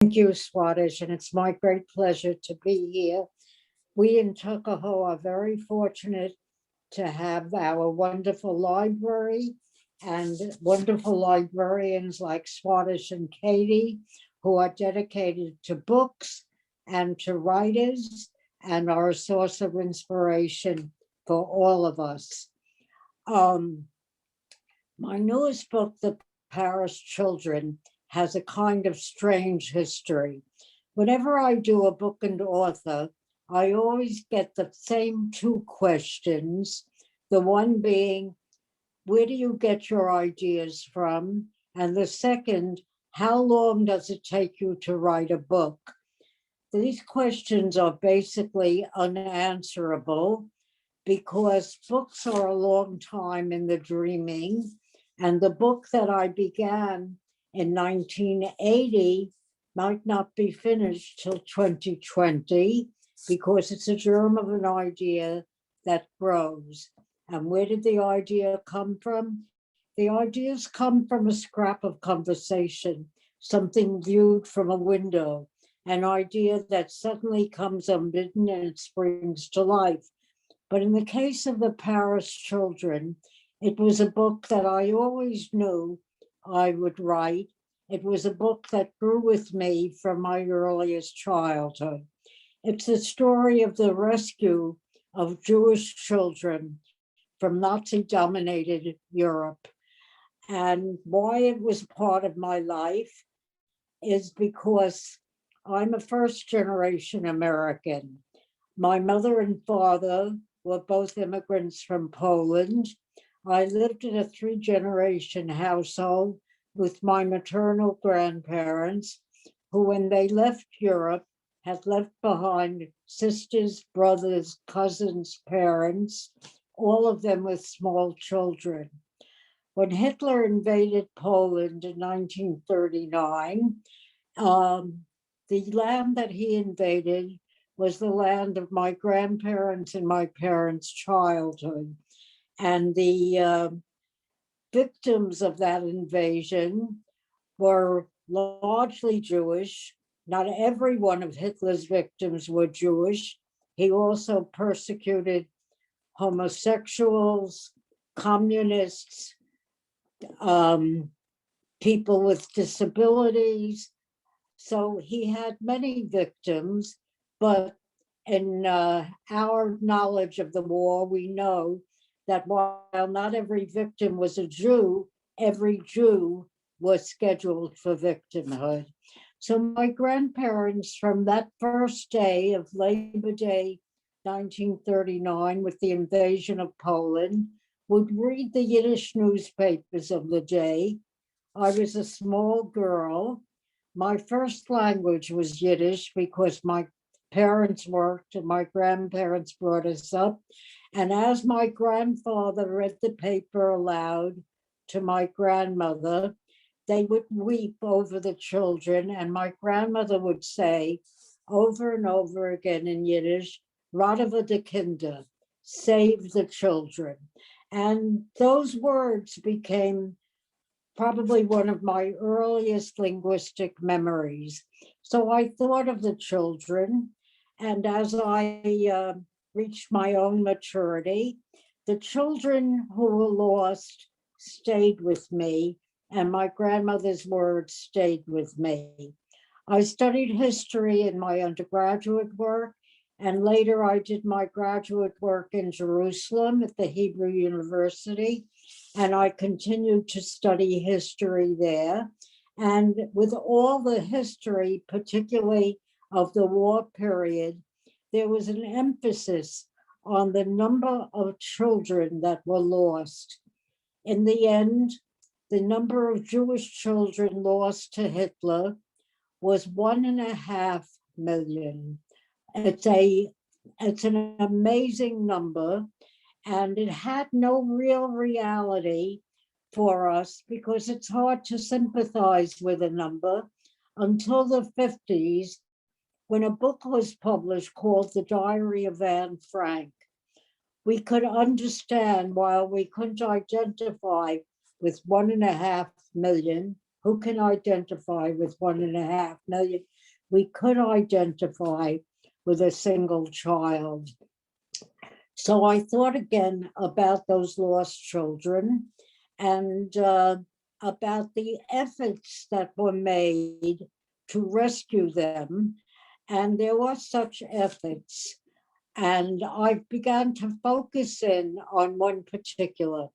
Thank you, Swadesh, and it's my great pleasure to be here. We in Tuckahoe are very fortunate to have our wonderful library and wonderful librarians like Swadesh and Katie, who are dedicated to books and to writers and are a source of inspiration for all of us. My newest book, The Paris Children, has a kind of strange history. Whenever I do a book and author, I always get the same two questions. The one being, where do you get your ideas from? And the second, how long does it take you to write a book? These questions are basically unanswerable because books are a long time in the dreaming. And the book that I began in 1980 might not be finished till 2020 because it's a germ of an idea that grows. And where did the idea come from? The ideas come from a scrap of conversation, something viewed from a window, an idea that suddenly comes unbidden and it springs to life. But in the case of The Paris Children, it was a book that I always knew I would write. It was a book that grew with me from my earliest childhood. It's the story of the rescue of Jewish children from Nazi-dominated Europe. And why it was part of my life is because I'm a first-generation American. My mother and father were both immigrants from Poland. I lived in a three-generation household with my maternal grandparents, who, when they left Europe, had left behind sisters, brothers, cousins, parents, all of them with small children. When Hitler invaded Poland in 1939, the land that he invaded was the land of my grandparents and my parents' childhood. And the victims of that invasion were largely Jewish. Not every one of Hitler's victims were Jewish. He also persecuted homosexuals, communists, people with disabilities. So he had many victims, but in our knowledge of the war, we know that while not every victim was a Jew, every Jew was scheduled for victimhood. So my grandparents, from that first day of Labor Day 1939, with the invasion of Poland, would read the Yiddish newspapers of the day. I was a small girl. My first language was Yiddish because my parents worked and my grandparents brought us up. And as my grandfather read the paper aloud to my grandmother, they would weep over the children. And my grandmother would say over and over again in Yiddish, Radava de Kinder, save the children. And those words became probably one of my earliest linguistic memories. So I thought of the children, and as I reached my own maturity, the children who were lost stayed with me, and my grandmother's words stayed with me. I studied history in my undergraduate work, and later I did my graduate work in Jerusalem at the Hebrew University, and I continued to study history there. And with all the history, particularly of the war period, there was an emphasis on the number of children that were lost. In the end, the number of Jewish children lost to Hitler was 1.5 million. It's an amazing number, and it had no real reality for us because it's hard to sympathize with a number until the 50s, when a book was published called The Diary of Anne Frank. We could understand, while we couldn't identify with 1.5 million who can identify with 1.5 million? We could identify with a single child. So I thought again about those lost children and about the efforts that were made to rescue them. And there were such efforts. And I began to focus in on one particular.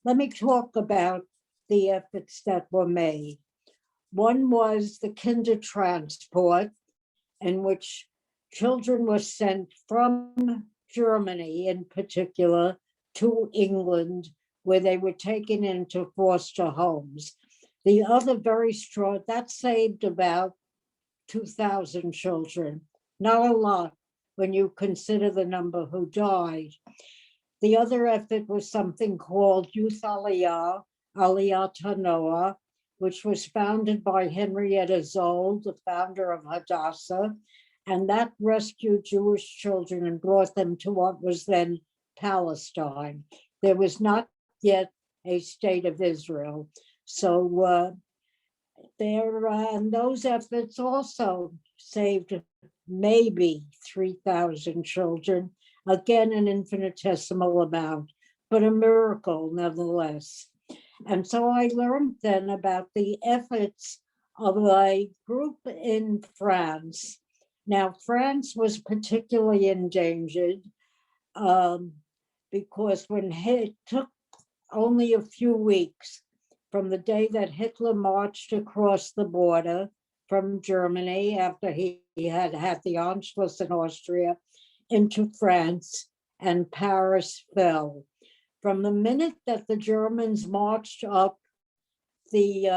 Let me talk about the efforts that were made. One was the kinder transport, in which children were sent from Germany in particular to England, where they were taken into foster homes. The other very strong, that saved about 2,000 children, not a lot when you consider the number who died. The other effort was something called Youth Aliyah, Aliyat HaNoah, which was founded by Henrietta Zoll, the founder of Hadassah, and that rescued Jewish children and brought them to what was then Palestine. There was not yet a state of Israel. So and those efforts also saved maybe 3,000 children, again, an infinitesimal amount, but a miracle nonetheless. And so I learned then about the efforts of a group in France. Now, France was particularly endangered because when it took only a few weeks from the day that Hitler marched across the border from Germany after he had had the Anschluss in Austria into France, and Paris fell. From the minute that the Germans marched up the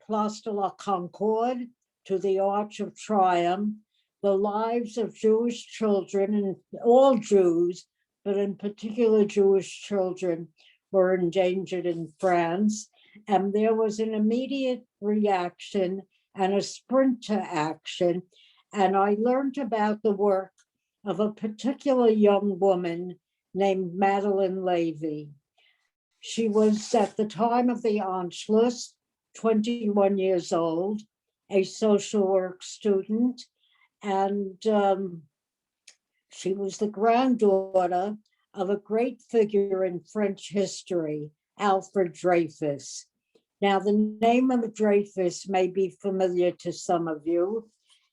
Place de la Concorde to the Arch of Triumph, the lives of Jewish children, and all Jews, but in particular Jewish children, were endangered in France. And there was an immediate reaction and a sprint to action. And I learned about the work of a particular young woman named Madeleine Levy. She was, at the time of the Anschluss, 21 years old, a social work student, and she was the granddaughter of a great figure in French history, Alfred Dreyfus. Now, the name of Dreyfus may be familiar to some of you.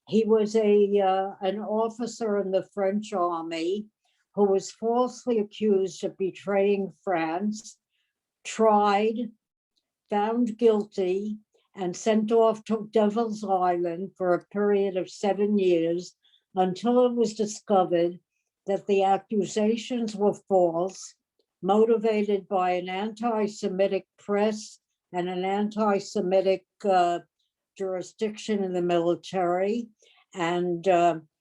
He was an officer in the French army who was falsely accused of betraying France, tried, found guilty, and sent off to Devil's Island for a period of 7 years until it was discovered that the accusations were false, motivated by an anti-Semitic press and an anti-Semitic jurisdiction in the military. And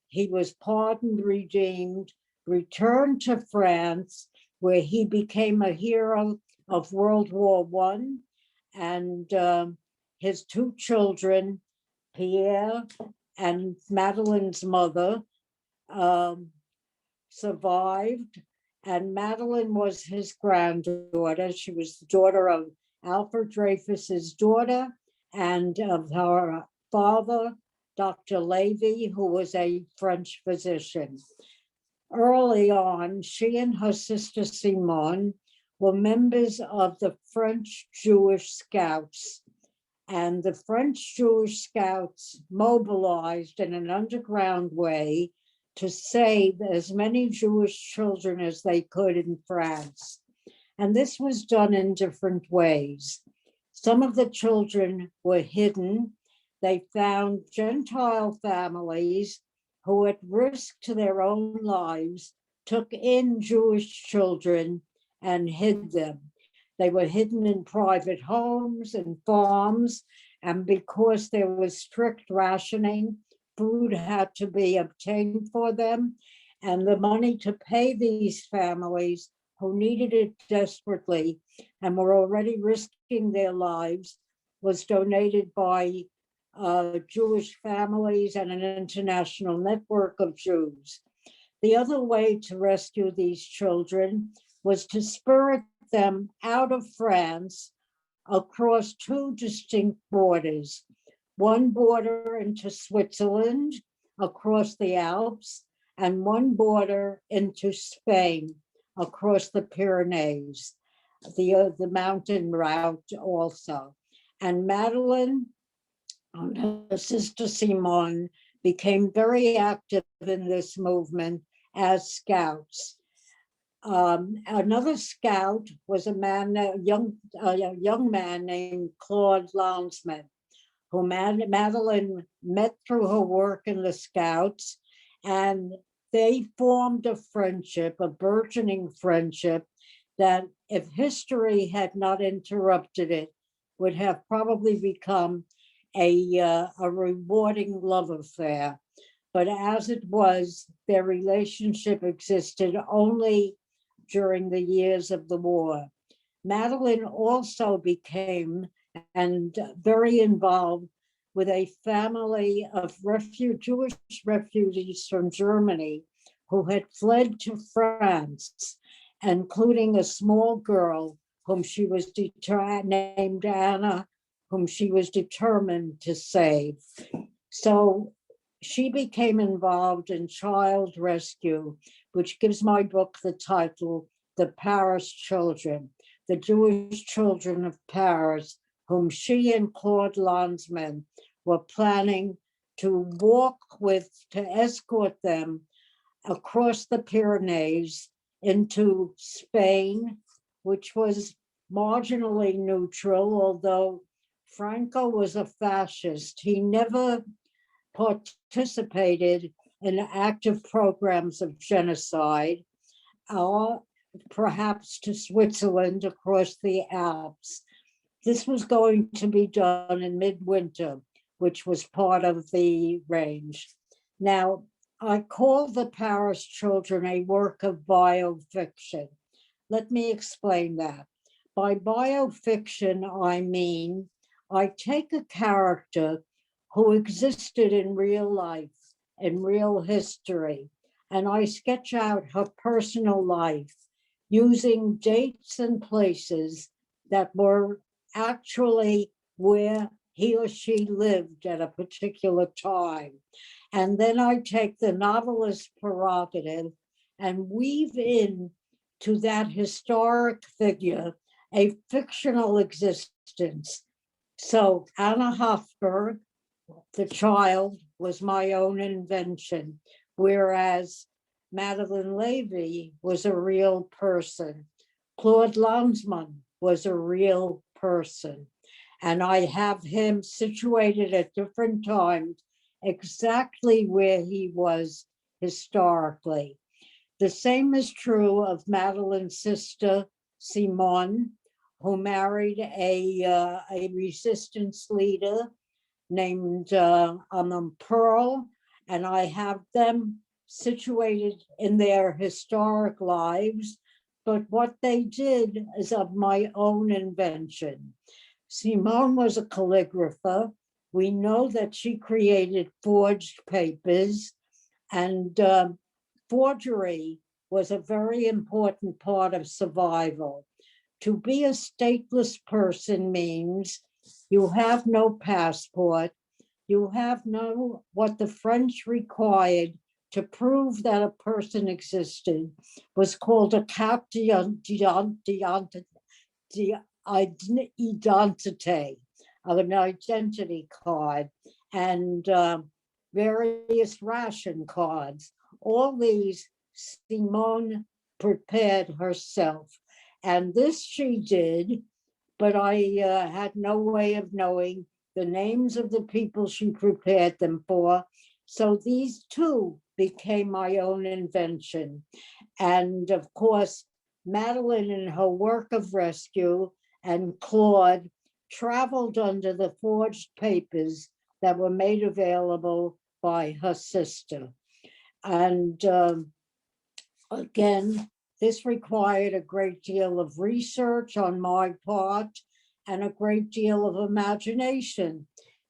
he was pardoned, redeemed, returned to France, where he became a hero of World War I. And his two children, Pierre and Madeleine's mother, survived. And Madeleine was his granddaughter. She was the daughter of Alfred Dreyfus's daughter and of her father, Dr. Levy, who was a French physician. Early on, she and her sister Simone were members of the French Jewish Scouts. And the French Jewish Scouts mobilized in an underground way to save as many Jewish children as they could in France. And this was done in different ways. Some of the children were hidden. They found Gentile families who, at risk to their own lives, took in Jewish children and hid them. They were hidden in private homes and farms, and because there was strict rationing, food had to be obtained for them, and the money to pay these families who needed it desperately and were already risking their lives was donated by Jewish families and an international network of Jews. The other way to rescue these children was to spirit them out of France across two distinct borders, one border into Switzerland across the Alps, and one border into Spain across the Pyrenees, the mountain route also. And Madeline and her sister Simone became very active in this movement as scouts. Another scout was a young man named Claude Lanzmann, who Madeline met through her work in the Scouts, and they formed a friendship, a burgeoning friendship, that if history had not interrupted it, would have probably become a rewarding love affair. But as it was, their relationship existed only during the years of the war. Madeline also became and very involved with a family of Jewish refugees from Germany who had fled to France, including a small girl whom she was named Anna, whom she was determined to save. So she became involved in child rescue, which gives my book the title, The Paris Children, the Jewish children of Paris, whom she and Claude Lanzmann were planning to escort them across the Pyrenees into Spain, which was marginally neutral, although Franco was a fascist. He never participated in active programs of genocide, or perhaps to Switzerland across the Alps. This was going to be done in midwinter, which was part of the range. Now, I call The Paris Children a work of biofiction. Let me explain that. By biofiction, I mean I take a character who existed in real life, in real history, and I sketch out her personal life using dates and places that were actually where he or she lived at a particular time. And then I take the novelist's prerogative and weave in to that historic figure a fictional existence. So Anna Hofberg, the child, was my own invention, whereas Madeline Levy was a real person. Claude Lanzmann was a real person. And I have him situated at different times exactly where he was historically. The same is true of Madeline's sister, Simone, who married a resistance leader named Pearl, and I have them situated in their historic lives, but what they did is of my own invention. Simone was a calligrapher. We know that she created forged papers, and forgery was a very important part of survival. To be a stateless person means you have no passport, you have no, what the French required to prove that a person existed was called a carte d'identité, of an identity card, and various ration cards. All these Simone prepared herself. And this she did, but I had no way of knowing the names of the people she prepared them for. So these two became my own invention. And of course, Madeline in her work of rescue and Claude traveled under the forged papers that were made available by her sister. And again, this required a great deal of research on my part and a great deal of imagination.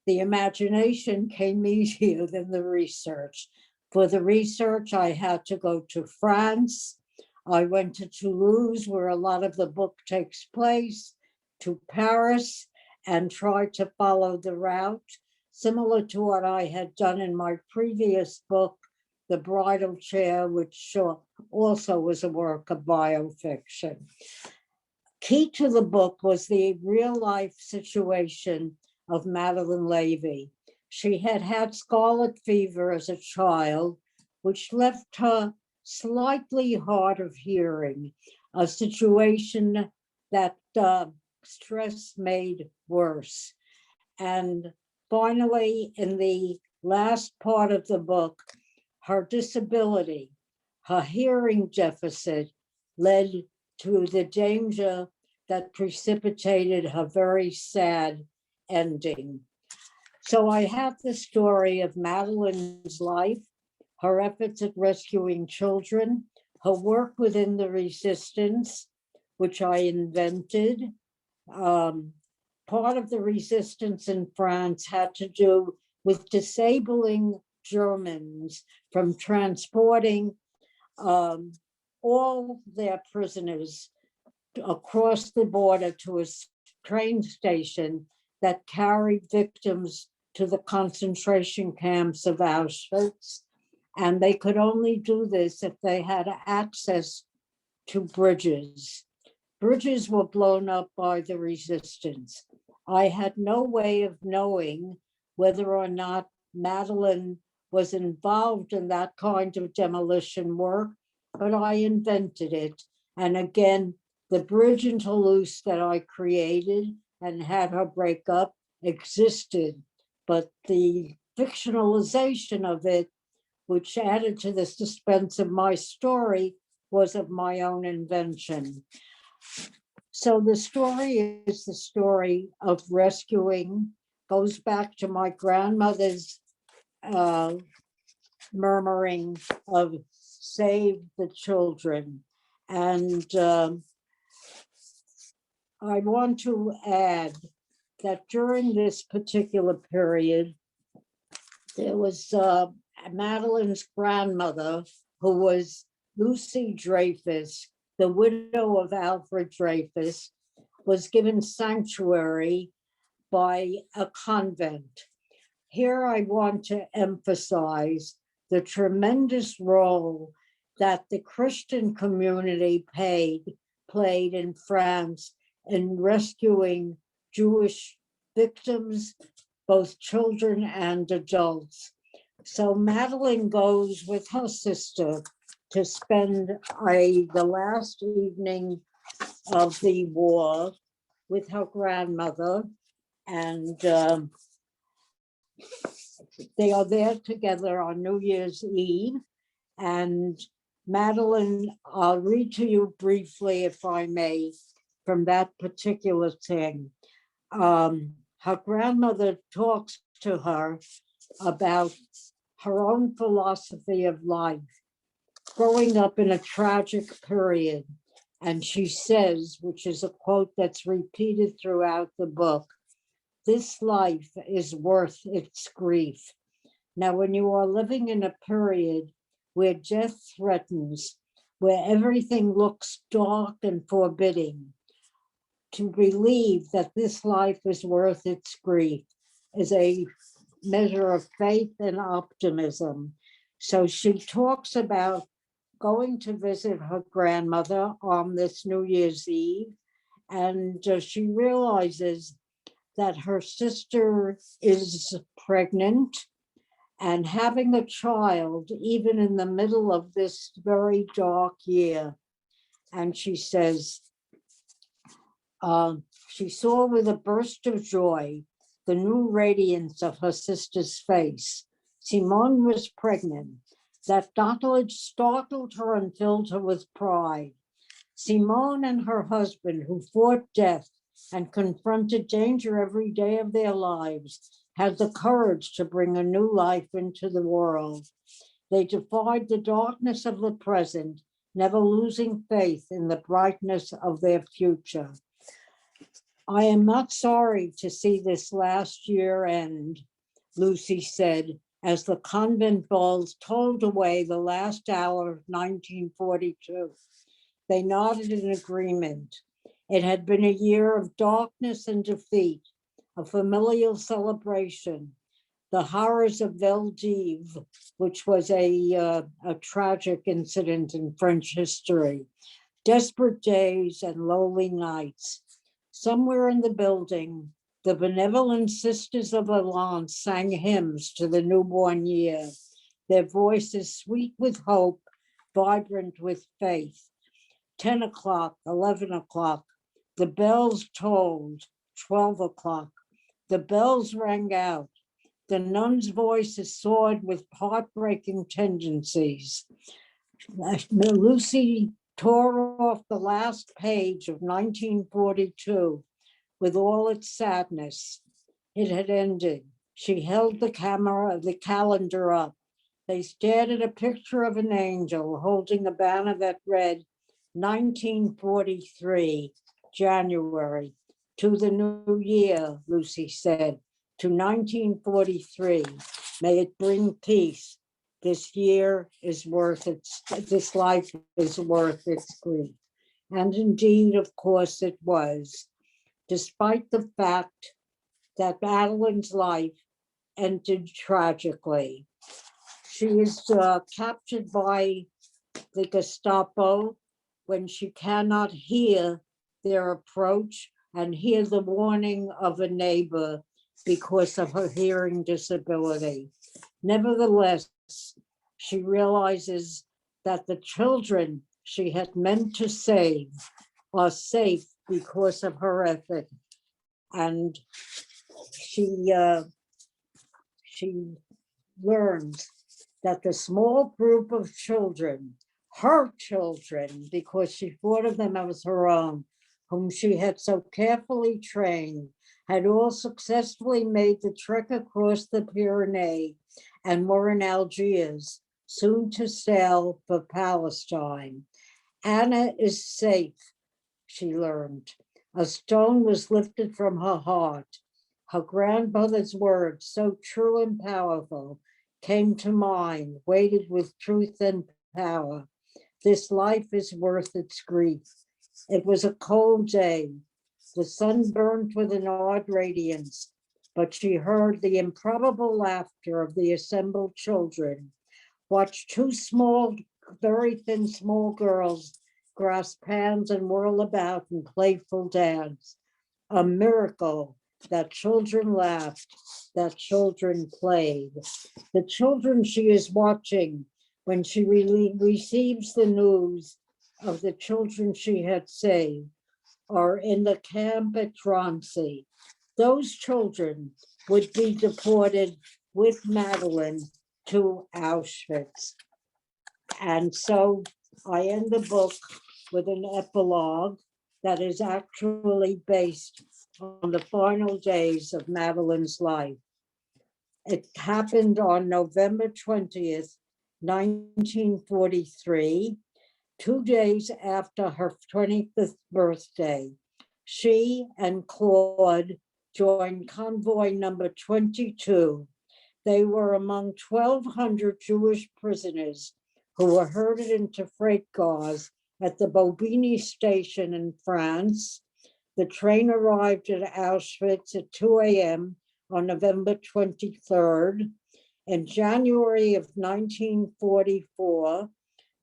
The imagination came easier than the research. For the research, I had to go to France. I went to Toulouse, where a lot of the book takes place, to Paris and tried to follow the route, similar to what I had done in my previous book, The Bridal Chair, which also was a work of biofiction. Key to the book was the real life situation of Madeline Levy. She had had scarlet fever as a child, which left her slightly hard of hearing, a situation that stress made worse. And finally, in the last part of the book, her disability, her hearing deficit led to the danger that precipitated her very sad ending. So I have the story of Madeline's life, her efforts at rescuing children, her work within the resistance, which I invented. Part of the resistance in France had to do with disabling Germans from transporting all their prisoners across the border to a train station that carried victims to the concentration camps of Auschwitz. And they could only do this if they had access to bridges. Bridges were blown up by the resistance. I had no way of knowing whether or not Madeline was involved in that kind of demolition work, but I invented it. And again, the bridge in Toulouse that I created and had her break up existed, but the fictionalization of it, which added to the suspense of my story, was of my own invention. So the story is the story of rescuing, goes back to my grandmother's murmuring of save the children. And I want to add that during this particular period, there was Madeline's grandmother, who was Lucy Dreyfus, the widow of Alfred Dreyfus, was given sanctuary by a convent. Here I want to emphasize the tremendous role that the Christian community played in France in rescuing Jewish victims, both children and adults. So Madeline goes with her sister to spend the last evening of the war with her grandmother, and they are there together on New Year's Eve. And Madeline, I'll read to you briefly, if I may, from that particular thing. Her grandmother talks to her about her own philosophy of life, growing up in a tragic period. And she says, which is a quote that's repeated throughout the book, "This life is worth its grief." Now, when you are living in a period where death threatens, where everything looks dark and forbidding, to believe that this life is worth its grief is a measure of faith and optimism. So she talks about going to visit her grandmother on this New Year's Eve, and she realizes that her sister is pregnant and having a child, even in the middle of this very dark year. And she says, she saw with a burst of joy the new radiance of her sister's face. Simone was pregnant. That knowledge startled her and filled her with pride. Simone and her husband, who fought death and confronted danger every day of their lives, had the courage to bring a new life into the world. They defied the darkness of the present, never losing faith in the brightness of their future. I am not sorry to see this last year end, Lucy said, as the convent bells tolled away the last hour of 1942. They nodded in agreement. It had been a year of darkness and defeat, a familial celebration, the horrors of Veldiv, which was a tragic incident in French history, desperate days and lowly nights. Somewhere in the building, the benevolent Sisters of Alliance sang hymns to the newborn year, their voices sweet with hope, vibrant with faith. 10 o'clock, 11 o'clock, the bells tolled, 12 o'clock, the bells rang out. The nuns' voices soared with heartbreaking tendencies. Lucy tore off the last page of 1942 with all its sadness. It had ended. She held the calendar up. They stared at a picture of an angel holding a banner that read 1943, January. To the new year, Lucy said, to 1943. May it bring peace. This year is worth this life is worth its grief. And indeed, of course, it was, despite the fact that Madeline's life ended tragically. She is captured by the Gestapo when she cannot hear their approach and hear the warning of a neighbor because of her hearing disability. Nevertheless, she realizes that the children she had meant to save are safe because of her effort. And she learns that the small group of children, her children, because she thought of them as her own, whom she had so carefully trained, had all successfully made the trek across the Pyrenees and were in Algiers, soon to sail for Palestine. Anna is safe, she learned. A stone was lifted from her heart. Her grandmother's words, so true and powerful, came to mind, weighted with truth and power. This life is worth its grief. It was a cold day. The sun burned with an odd radiance, but she heard the improbable laughter of the assembled children, watched two small, very thin, small girls grasp hands and whirl about in playful dance. A miracle that children laughed, that children played. The children she is watching when she receives the news of the children she had saved are in the camp at Drancy. Those children would be deported with Madeline to Auschwitz. And so I end the book with an epilogue that is actually based on the final days of Madeline's life. It happened on November 20th, 1943, 2 days after her 25th birthday. She and Claude joined convoy number 22. They were among 1,200 Jewish prisoners who were herded into freight cars at the Bobigny station in France. The train arrived at Auschwitz at 2 a.m. on November 23rd. In January of 1944,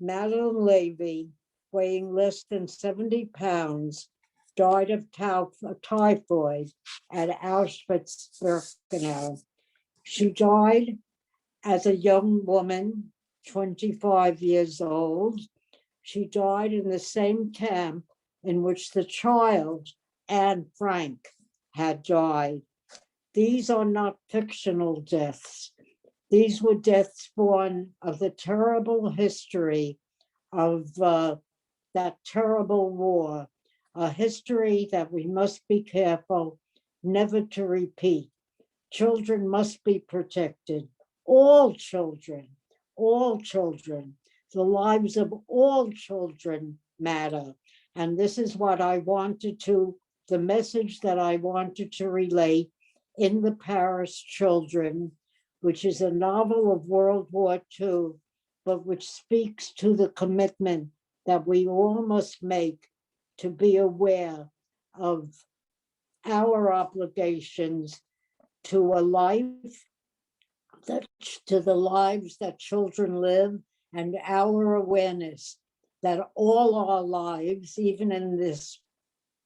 Madeline Levy, weighing less than 70 pounds, died of typhoid at Auschwitz-Birkenau. She died as a young woman, 25 years old. She died in the same camp in which the child, Anne Frank, had died. These are not fictional deaths. These were deaths born of the terrible history of that terrible war, a history that we must be careful never to repeat. Children must be protected. All children, all children. The lives of all children matter. And this is what I wanted to, the message that I wanted to relate in The Paris Children, which is a novel of World War II, but which speaks to the commitment that we all must make to be aware of our obligations to a life that, to the lives that children live, and our awareness that all our lives, even in this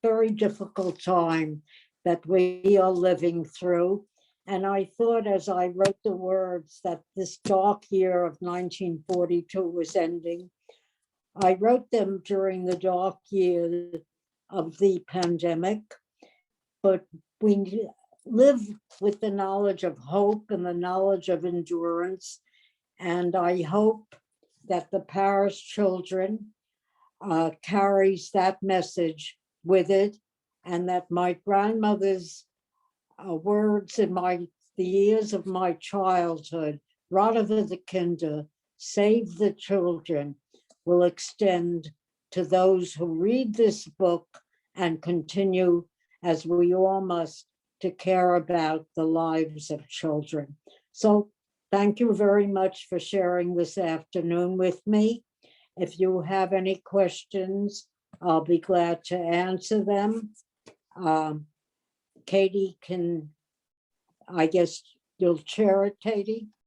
very difficult time that we are living through. And I thought, as I wrote the words, that this dark year of 1942 was ending. I wrote them during the dark year of the pandemic, but we live with the knowledge of hope and the knowledge of endurance. And I hope that the Paris children carries that message with it, and that my grandmother's words in the years of my childhood, Rata the Kinder, save the children, will extend to those who read this book and continue, as we all must, to care about the lives of children. So thank you very much for sharing this afternoon with me. If you have any questions, I'll be glad to answer them. Katie can, I guess you'll chair it, Katie?